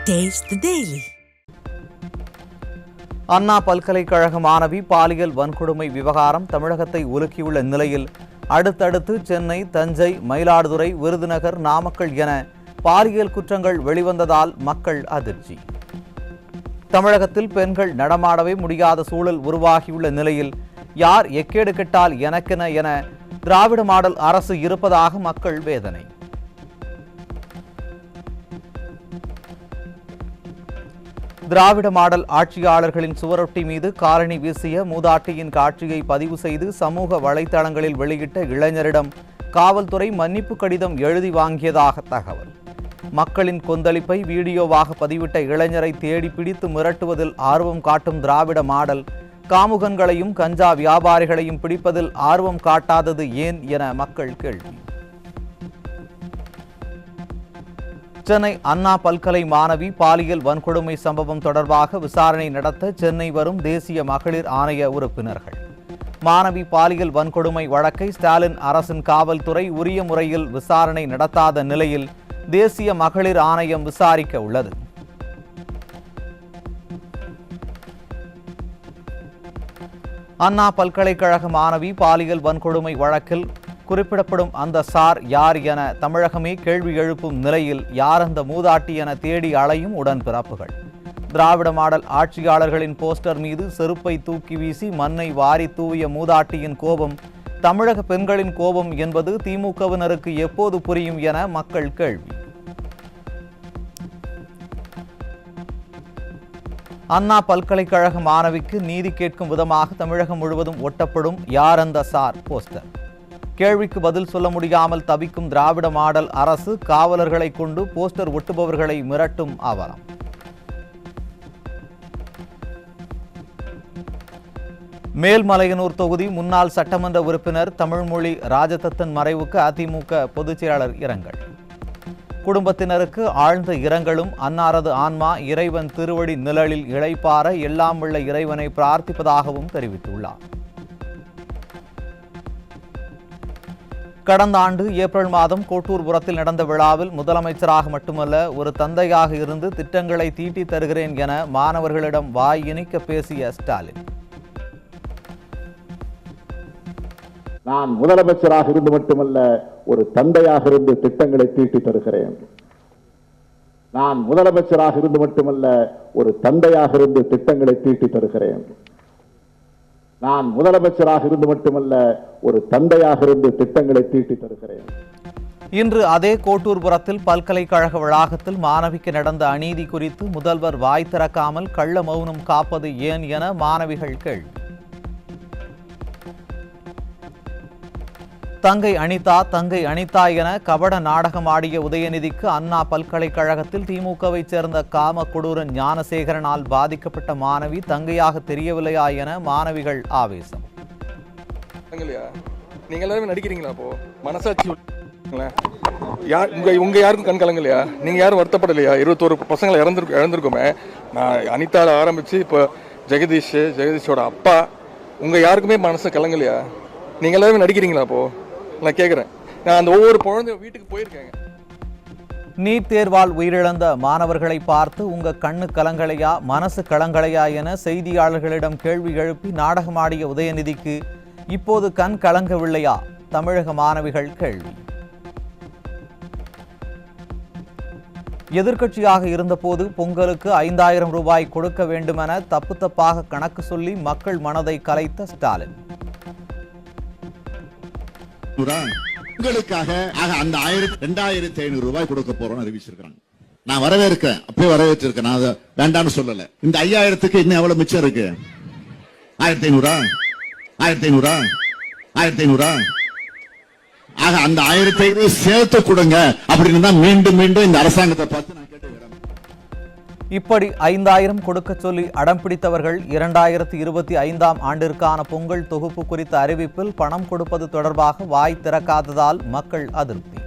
Taste the Daily. அண்ணா பல்கலைக்கழக மாணவி பாலியல் வன்கொடுமை விவகாரம் தமிழகத்தை உலுக்கியுள்ள நிலையில் அடுத்தடுத்து சென்னை, தஞ்சை, மயிலாடுதுறை, விருதுநகர், நாமக்கல் என பாலியல் குற்றங்கள் வெளிவந்ததால் மக்கள் அதிர்ச்சி. தமிழகத்தில் பெண்கள் நடமாடவே முடியாத சூழல் உருவாகியுள்ள நிலையில் யார் எக்கேடு கெட்டால் எனக்கென என திராவிட மாடல் அரசு இருப்பதாக மக்கள் வேதனை. திராவிட மாடல் ஆட்சியாளர்களின் சுவரொட்டி மீது காலணி வீசிய மூதாட்டியின் காட்சியை பதிவு செய்து சமூக வலைதளங்களில் வெளியிட்ட இளைஞரிடம் காவல்துறை மன்னிப்பு கடிதம் எழுதி வாங்கியதாக தகவல். மக்களின் கொந்தளிப்பை வீடியோவாக பதிவிட்ட இளைஞரை தேடி பிடித்து மிரட்டுவதில் ஆர்வம் காட்டும் திராவிட மாடல் காமுகன்களையும் கஞ்சா வியாபாரிகளையும் பிடிப்பதில் ஆர்வம் காட்டாதது ஏன் என மக்கள் கேள்வி. சென்னை அண்ணா பல்கலை மாணவி பாலியல் வன்கொடுமை சம்பவம் தொடர்பாக விசாரணை நடத்த சென்னை வரும் தேசிய மகளிர் ஆணைய உறுப்பினர்கள். மாணவி பாலியல் வன்கொடுமை வழக்கை ஸ்டாலின் அரசின் காவல்துறை உரிய முறையில் விசாரணை நடத்தாத நிலையில் தேசிய மகளிர் ஆணையம் விசாரிக்க உள்ளது. அண்ணா பல்கலைக்கழக மாணவி பாலியல் வன்கொடுமை வழக்கில் குறிப்பிடப்படும் அந்த சார் யார் என தமிழகமே கேள்வி எழுப்பும் நிலையில் யார் அந்த மூதாட்டி என தேடி அலையும் உடன்பிறப்புகள். திராவிட மாடல் ஆட்சியாளர்களின் போஸ்டர் மீது செருப்பை தூக்கி வீசி மண்ணை வாரி தூவிய மூதாட்டியின் கோபம் தமிழக பெண்களின் கோபம் என்பது திமுகவினருக்கு எப்போது புரியும் என மக்கள் கேள்வி. அண்ணா பல்கலைக்கழக மாணவிக்கு நீதி கேட்கும் விதமாக தமிழகம் முழுவதும் ஒட்டப்படும் யார் அந்த சார் போஸ்டர். கேள்விக்கு பதில் சொல்ல முடியாமல் தவிக்கும் திராவிட மாடல் அரசு காவலர்களை கொண்டு போஸ்டர் ஒட்டுபவர்களை மிரட்டும் அவலம். மேல்மலையனூர் தொகுதி முன்னாள் சட்டமன்ற உறுப்பினர் தமிழ்மொழி ராஜதத்தன் மறைவுக்கு அதிமுக பொதுச் செயலாளர் இரங்கல். குடும்பத்தினருக்கு ஆழ்ந்த இரங்கலும் அன்னாரது ஆன்மா இறைவன் திருவடி நிழலில் இளைப்பாற எல்லாம் உள்ள இறைவனை பிரார்த்திப்பதாகவும் தெரிவித்துள்ளார். கடந்த ஆண்டு ஏப்ரல் மாதம் கோட்டூர்புரத்தில் நடந்த விழாவில் முதலமைச்சராக மட்டுமல்ல ஒரு தந்தையாக இருந்து திட்டங்களை தீட்டி தருகிறேன் என மாணவர்களிடம் வாய் இனிக்க பேசிய ஸ்டாலின், நான் முதலமைச்சராக இருந்து மட்டுமல்ல ஒரு தந்தையாக இருந்து திட்டங்களை தீட்டி தருகிறேன். நான் முதலமைச்சராக இருந்து மட்டுமல்ல ஒரு தந்தையாக இருந்து திட்டங்களை தீட்டி தருகிறேன். நான் முதலமைச்சராக இருந்து மட்டுமல்ல ஒரு தந்தையாக இருந்து திட்டங்களை தீட்டி தருகிறேன். இன்று அதே கோட்டூர்புரத்தில் பல்கலைக்கழக வளாகத்தில் மாணவிக்கு நடந்த அநீதி குறித்து முதல்வர் வாய் திறக்காமல் கள்ள மௌனம் காப்பது ஏன் என மாணவிகள் கேள்வி. தங்கை அனிதா என கபட நாடகம் ஆடிய உதயநிதிக்கு அண்ணா பல்கலைக்கழகத்தில் திமுகவை சேர்ந்த காம கொடூரன் ஞானசேகரனால் பாதிக்கப்பட்ட மாணவி தங்கையாக தெரியவில்லையா என மாணவிகள் ஆவேசம். நீங்க எல்லாரும் நடிக்கிறீங்களா? அப்போ மனசாட்சி உங்க யாருக்கும் கண் கலங்கலையா? நீங்க யாரும் வருத்தப்படலையா? 21 பசங்களை இழந்திருக்கோமே. நான் அனிதால ஆரம்பிச்சு இப்போ ஜெகதீஷோட அப்பா, உங்க யாருக்குமே மனசு கலங்கலையா? நீங்க எல்லாரும் நடிக்கிறீங்களா? அப்போ நான் கேட்குறேன். நான் அந்த ஒவ்வொரு குழந்தைய வீட்டுக்கு போயிருக்கேங்க. நீட் தேர்வால் உயிரிழந்த மாணவர்களை பார்த்து உங்க கண்ணு கலங்கலையா, மனசு கலங்கலையா என செய்தியாளர்களிடம் கேள்வி எழுப்பி நாடகமாடிய உதயநிதிக்கு இப்போது கண் கலங்கவில்லையா? தமிழக மாணவிகள் கேள்வி. எதிர்க்கட்சியாக இருந்தபோது பொங்கலுக்கு 5000 ரூபாய் கொடுக்க வேண்டுமென தப்பாக கணக்கு சொல்லி மக்கள் மனதை கலைத்த ஸ்டாலின், உங்களுக்காக அந்த 2500 ரூபாய் கொடுக்க போறோம் அறிவிச்சிருக்காங்க. நான் வரவேற்கிறேன், அப்பவே வரவேற்றிருக்கேன். நான் அதை வேண்டாம்னு சொல்லல. இந்த 5000க்கு இன்னும் எவ்வளவு மிச்சம் இருக்கு? 1500 ஆக அந்த 1500 சேர்த்து கொடுங்க அப்படின்னு தான் மீண்டும் மீண்டும் இந்த அரசாங்கத்தை பார்த்து நான் கேட்டுக்கிறேன். இப்படி 5000 கொடுக்க சொல்லி அடம் பிடித்தவர்கள் 2025ஆம் ஆண்டிற்கான பொங்கல் தொகுப்பு குறித்த அறிவிப்பில் பணம் கொடுப்பது தொடர்பாக வாய் திறக்காததால் மக்கள் அதிருப்தி.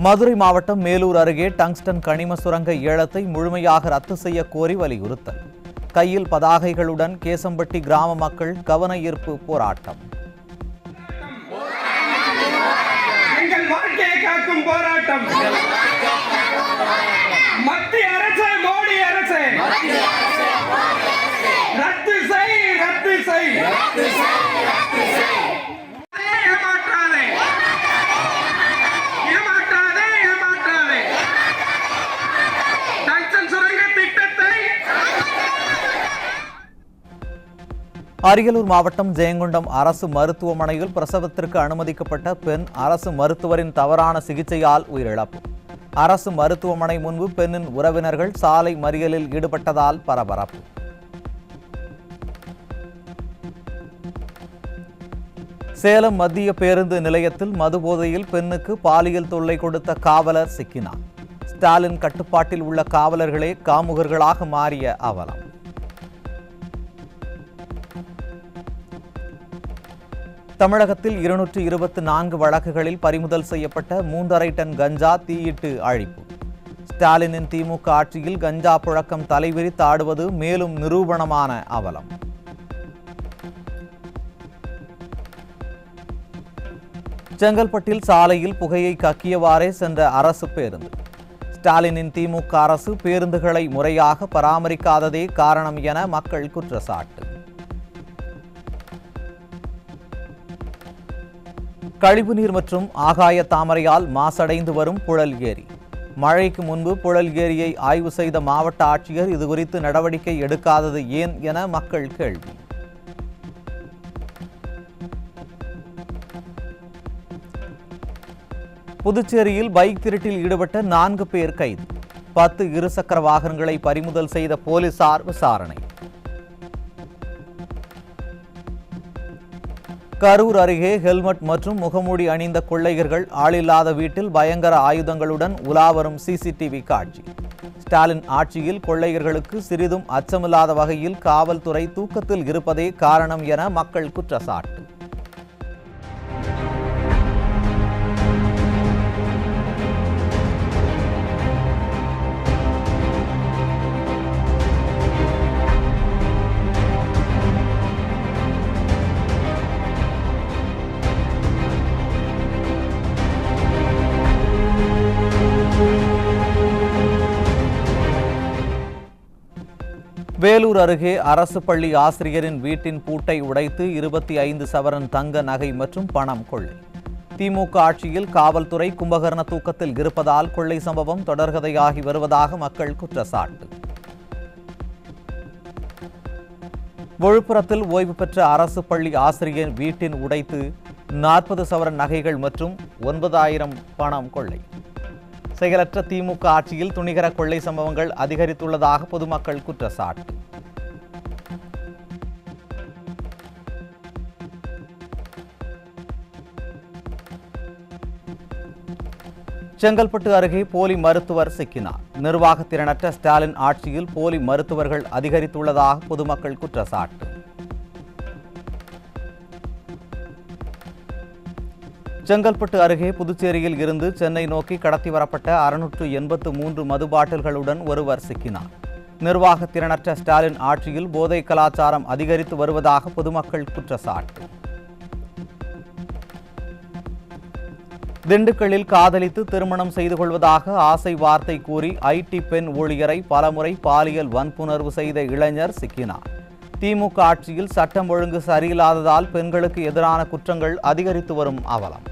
மதுரை மாவட்டம் மேலூர் அருகே டங்ஸ்டன் கனிம சுரங்க ஏலத்தை முழுமையாக ரத்து செய்ய கோரி வலியுறுத்தல். கையில் பதாகைகளுடன் கேசம்பட்டி கிராம மக்கள் கவன ஈர்ப்பு போராட்டம். நடக்கும் போராட்டம். மத்திய அரசு, மோடி அரசு, ரத்து செய், ரத்து செய். ஏமாற்றாதே, ஏமாற்றாதே, ஏமாற்றாதே. டங்ஸ்டன் சுரங்க திட்டத்தை. அரியலூர் மாவட்டம் ஜெயங்கொண்டம் அரசு மருத்துவமனையில் பிரசவத்திற்கு அனுமதிக்கப்பட்ட பெண் அரசு மருத்துவரின் தவறான சிகிச்சையால் உயிரிழப்பு. அரசு மருத்துவமனை முன்பு பெண்ணின் உறவினர்கள் சாலை மறியலில் ஈடுபட்டதால் பரபரப்பு. சேலம் மத்திய பேருந்து நிலையத்தில் மதுபோதையில் பெண்ணுக்கு பாலியல் தொல்லை கொடுத்த காவலர் சிக்கினார். ஸ்டாலின் கட்டுப்பாட்டில் உள்ள காவலர்களே காமுகர்களாக மாறிய அவலம். தமிழகத்தில் 224 வழக்குகளில் பறிமுதல் செய்யப்பட்ட 3.5 டன் கஞ்சா தீயிட்டு அழிப்பு. ஸ்டாலினின் திமுக ஆட்சியில் கஞ்சா புழக்கம் தலைவிரித்தாடுவது மேலும் நிரூபணமான அவலம். செங்கல்பட்டில் சாலையில் புகையை கக்கியவாறே சென்ற அரசு பேருந்து. ஸ்டாலினின் திமுக அரசு பேருந்துகளை முறையாக பராமரிக்காததே காரணம் என மக்கள் குற்றச்சாட்டு. கழிவுநீர் மற்றும் ஆகாய தாமரையால் மாசடைந்து வரும் புழல் ஏரி. மழைக்கு முன்பு புழல் ஏரியை ஆய்வு செய்த மாவட்ட ஆட்சியர் இதுகுறித்து நடவடிக்கை எடுக்காதது ஏன் என மக்கள் கேள்வி. புதுச்சேரியில் பைக் திருட்டில் ஈடுபட்ட 4 பேர் கைது. 10 இருசக்கர வாகனங்களை பறிமுதல் செய்த போலீசார் விசாரணை. கரூர் அருகே ஹெல்மெட் மற்றும் முகமூடி அணிந்த கொள்ளையர்கள் ஆளில்லாத வீட்டில் பயங்கர ஆயுதங்களுடன் உலாவரும் சிசிடிவி காட்சி. ஸ்டாலின் ஆட்சியில் கொள்ளையர்களுக்கு சிறிதும் அச்சமில்லாத வகையில் காவல்துறை தூக்கத்தில் இருப்பதே காரணம் என மக்கள் குற்றச்சாட்டு. வேலூர் அருகே அரசு பள்ளி ஆசிரியரின் வீட்டின் பூட்டை உடைத்து 25 சவரன் தங்க நகை மற்றும் பணம் கொள்ளை. திமுக ஆட்சியில் காவல்துறை கும்பகர்ண தூக்கத்தில் இருப்பதால் கொள்ளை சம்பவம் தொடர்கதையாகி வருவதாக மக்கள் குற்றச்சாட்டு. விழுப்புரத்தில் ஓய்வு பெற்ற அரசு பள்ளி ஆசிரியர் வீட்டின் உடைத்து 40 சவரன் நகைகள் மற்றும் 9,000 பணம் கொள்ளை. செயலற்ற திமுக ஆட்சியில் துணிகர கொள்ளை சம்பவங்கள் அதிகரித்துள்ளதாக பொதுமக்கள் குற்றச்சாட்டு. செங்கல்பட்டு அருகே போலி மருத்துவர் சிக்கினார். நிர்வாக திறனற்ற ஸ்டாலின் ஆட்சியில் போலி மருத்துவர்கள் அதிகரித்துள்ளதாக பொதுமக்கள் குற்றச்சாட்டு. செங்கல்பட்டு அருகே புதுச்சேரியில் இருந்து சென்னை நோக்கி கடத்தி வரப்பட்ட 683 மது பாட்டில்களுடன் ஒருவர் சிக்கினார். நிர்வாக திறனற்ற ஸ்டாலின் ஆட்சியில் போதை கலாச்சாரம் அதிகரித்து வருவதாக பொதுமக்கள் குற்றச்சாட்டு. திண்டுக்கல்லில் காதலித்து திருமணம் செய்து கொள்வதாக ஆசை வார்த்தை கூறி ஐடி பெண் ஊழியரை பலமுறை பாலியல் வன்புணர்வு செய்த இளைஞர் சிக்கினார். திமுக ஆட்சியில் சட்டம் ஒழுங்கு சரியில்லாததால் பெண்களுக்கு எதிரான குற்றங்கள் அதிகரித்து வரும் அவலம்.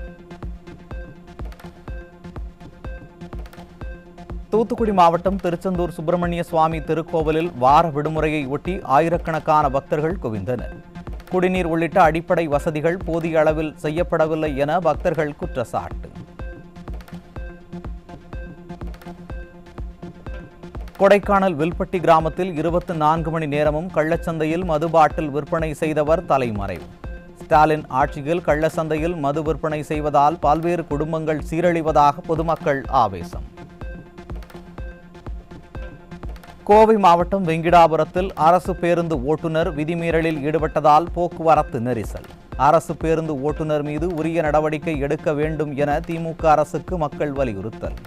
தூத்துக்குடி மாவட்டம் திருச்செந்தூர் சுப்பிரமணிய சுவாமி திருக்கோவிலில் வார விடுமுறையை ஒட்டி ஆயிரக்கணக்கான பக்தர்கள் குவிந்தனர். குடிநீர் உள்ளிட்ட அடிப்படை வசதிகள் போதிய அளவில் செய்யப்படவில்லை என பக்தர்கள் குற்றச்சாட்டு. கொடைக்கானல் வில்பட்டி கிராமத்தில் 24 மணி நேரமும் கள்ளச்சந்தையில் மது பாட்டில் விற்பனை செய்தவர் தலைமறைவு. ஸ்டாலின் ஆட்சியில் கள்ளச்சந்தையில் மது விற்பனை செய்வதால் பல்வேறு குடும்பங்கள் சீரழிவதாக பொதுமக்கள் ஆவேசம். கோவை மாவட்டம் வெங்கிடாபுரத்தில் அரசு பேருந்து ஓட்டுநர் விதிமீறலில் ஈடுபட்டதால் போக்குவரத்து நெரிசல். அரசு பேருந்து ஓட்டுநர் மீது உரிய நடவடிக்கை எடுக்க வேண்டும் என திமுக அரசுக்கு மக்கள் வலியுறுத்தல்.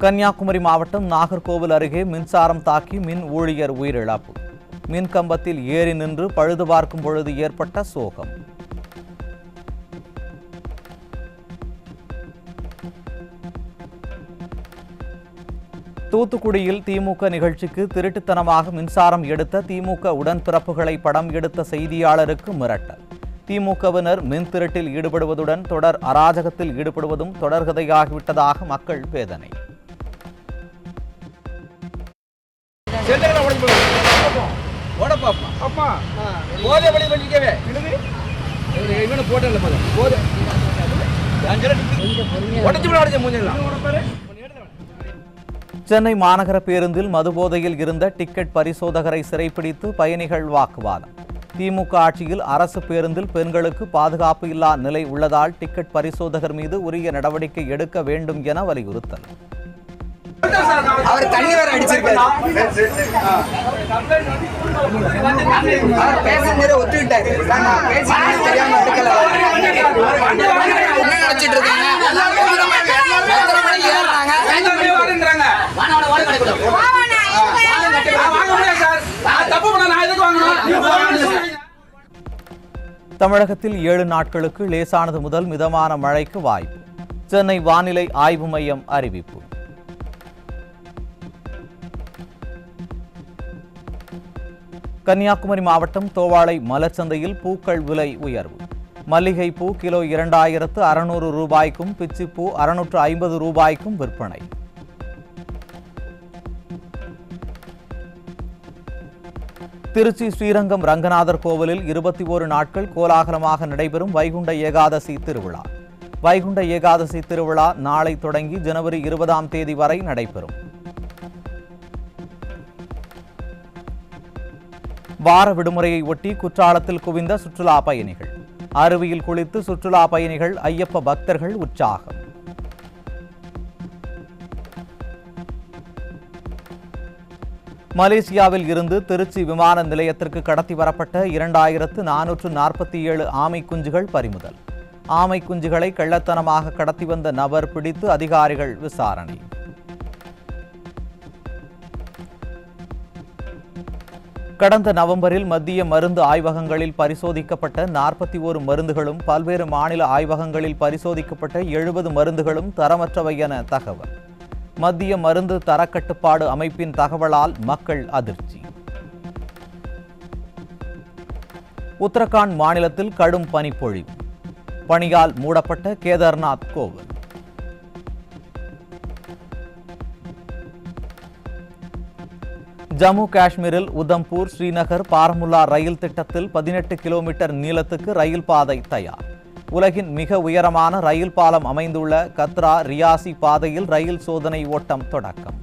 கன்னியாகுமரி மாவட்டம் நாகர்கோவில் அருகே மின்சாரம் தாக்கி மின் ஊழியர் உயிரிழப்பு. மின் கம்பத்தில் ஏறி நின்று பழுது பார்க்கும் பொழுது ஏற்பட்ட சோகம். தூத்துக்குடியில் திமுக நிகழ்ச்சிக்கு திருட்டுத்தனமாக மின்சாரம் எடுத்த திமுக உடன்பிறப்புகளை படம் எடுத்த செய்தியாளருக்கு மிரட்டல். திமுகவினர் மின் திருட்டில் ஈடுபடுவதுடன் தொடர் அராஜகத்தில் ஈடுபடுவதும் தொடர்கதையாகிவிட்டதாக மக்கள் வேதனை. சென்னை மாநகர பேருந்தில் மதுபோதையில் இருந்த டிக்கெட் பரிசோதகரை சிறைப்பிடித்து பயணிகள் வாக்குவாதம். திமுக ஆட்சியில் அரசு பேருந்தில் பெண்களுக்கு பாதுகாப்பு இல்லா நிலை உள்ளதால் டிக்கெட் பரிசோதகர் மீது உரிய நடவடிக்கை எடுக்க வேண்டும் என வலியுறுத்தல். அவர் தண்ணி வேற அடிச்சிருக்காரு. பேசஞ்சரை ஒத்துக்கிட்டாரு. தெரியாம எடுக்கல. நினைச்சிட்டு இருக்காங்க. தமிழகத்தில் 7 நாட்களுக்கு லேசானது முதல் மிதமான மழைக்கு வாய்ப்பு. சென்னை வானிலை ஆய்வு மையம் அறிவிப்பு. கன்னியாகுமரி மாவட்டம் தோவாளை மலர்ச்சந்தையில் பூக்கள் விலை உயர்வு. மல்லிகை பூ கிலோ 2600 ரூபாய்க்கும் பிச்சிப்பூ 650 ரூபாய்க்கும் விற்பனை. திருச்சி ஸ்ரீரங்கம் ரங்கநாதர் கோவிலில் 21 நாட்கள் கோலாகலமாக நடைபெறும் வைகுண்ட ஏகாதசி திருவிழா. வைகுண்ட ஏகாதசி திருவிழா நாளை தொடங்கி ஜனவரி 20ஆம் தேதி வரை நடைபெறும். வார விடுமுறையை ஒட்டி குற்றாலத்தில் குவிந்த சுற்றுலா பயணிகள். அருவியில் குளித்து சுற்றுலா பயணிகள் ஐயப்ப பக்தர்கள் உற்சாகம். மலேசியாவில் இருந்து திருச்சி விமான நிலையத்திற்கு கடத்தி வரப்பட்ட 2447 ஆமை குஞ்சுகள் பறிமுதல். ஆமை குஞ்சுகளை கள்ளத்தனமாக கடத்தி வந்த நபர் பிடித்து அதிகாரிகள் விசாரணை. கடந்த நவம்பரில் மத்திய மருந்து ஆய்வகங்களில் பரிசோதிக்கப்பட்ட 41 மருந்துகளும் பல்வேறு மாநில ஆய்வகங்களில் பரிசோதிக்கப்பட்ட 70 மருந்துகளும் தரமற்றவை என தகவல். மத்திய மருந்து தரக்கட்டுப்பாடு அமைப்பின் தகவலால் மக்கள் அதிர்ச்சி. உத்தரகாண்ட் மாநிலத்தில் கடும் பனிப்பொழிவு. பனியால் மூடப்பட்ட கேதார்நாத் கோவில். ஜம்மு காஷ்மீரில் உதம்பூர் ஸ்ரீநகர் பாரமுல்லா ரயில் திட்டத்தில் 18 கிலோமீட்டர் நீளத்துக்கு ரயில் பாதை தயார். உலகின் மிக உயரமான ரயில் பாலம் அமைந்துள்ள கத்ரா ரியாசி பாதையில் ரயில் சோதனை ஓட்டம் தொடக்கம்.